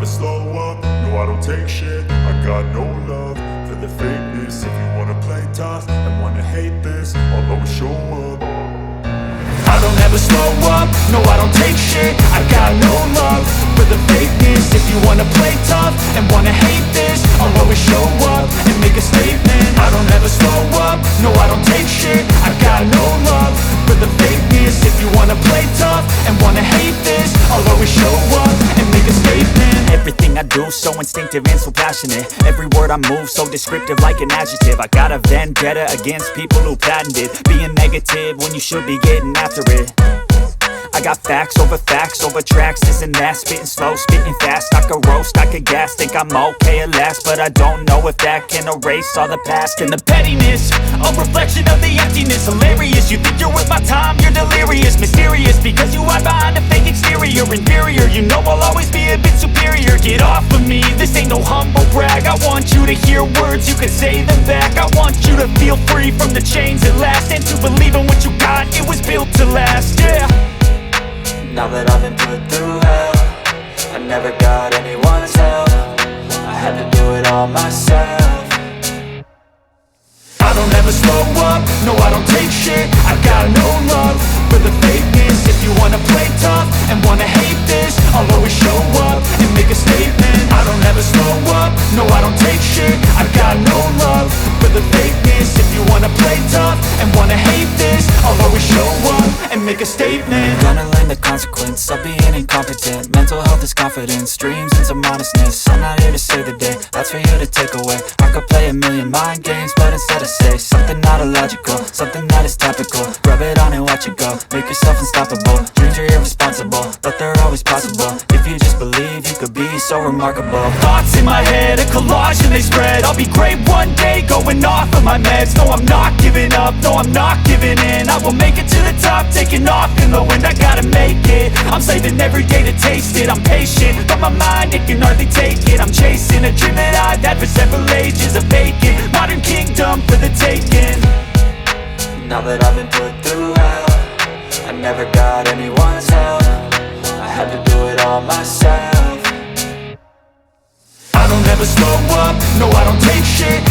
slow up, no I don't take shit. I got no love for the fakeness. If you wanna play tough and wanna hate this, I'll always show up. I don't ever slow up, no I don't take shit. I got no love for the fakeness. If you wanna play tough and wanna hate this, I'll always show up and make a statement. I don't ever slow up, no I don't take shit. I got no love for the fakeness. If you wanna play tough and wanna hate this, I'll always show up and make a statement. Everything I do so instinctive and so passionate. Every word I move so descriptive like an adjective. I got a vendetta against people who patented being negative when you should be getting after it. I got facts over tracks, this and that. Spitting slow, spitting fast, I could roast, I could gas. Think I'm okay at last, but I don't know if that can erase all the past. And the pettiness, a reflection of the emptiness. Hilarious, you think you're worth my time, you're delirious. Mysterious, because you hide behind a fake exterior. Inferior, you know I'll always be a bit superior. Get off of me, this ain't no humble brag. I want you to hear words, you can say them back. I want you to feel free from the chains at last, and to believe in what you got, it was built to last, yeah. Now that I've been put through hell, I never got anyone's help. I had to do it all myself. I don't ever slow up, no I don't take shit. I got no love for the fakeness. If you wanna play tough and wanna hate this, I'll always show up and make a statement. I don't ever slow up, no I don't take shit. I got no love for the fakeness. If you wanna play tough and wanna hate this, I'll always show up and make a statement. Gonna learn the consequence of being incompetent. Mental health is confidence, dreams and some honestness. I'm not here to save the day, that's for you to take away. I could play a million mind games, but instead I say something not illogical, something that is topical. Rub it on and watch it go, make yourself unstoppable. Dreams are irresponsible, but they're always possible. If you just believe, you could be so remarkable. Thoughts in my head, a collage and they spread. I'll be great one day, going off of my meds. No, I'm not giving up, no, I'm not giving in. I will make it to the top, taking off in the wind. I gotta make it, I'm saving every day to taste it. I'm patient, but my mind, it can hardly take it. I'm chasing a dream that I've had for several ages. A vacant, modern kingdom for the taking. Now that I've been put through hell, I never got anyone's help. I had to do it all myself. I don't ever slow up, no I don't take shit.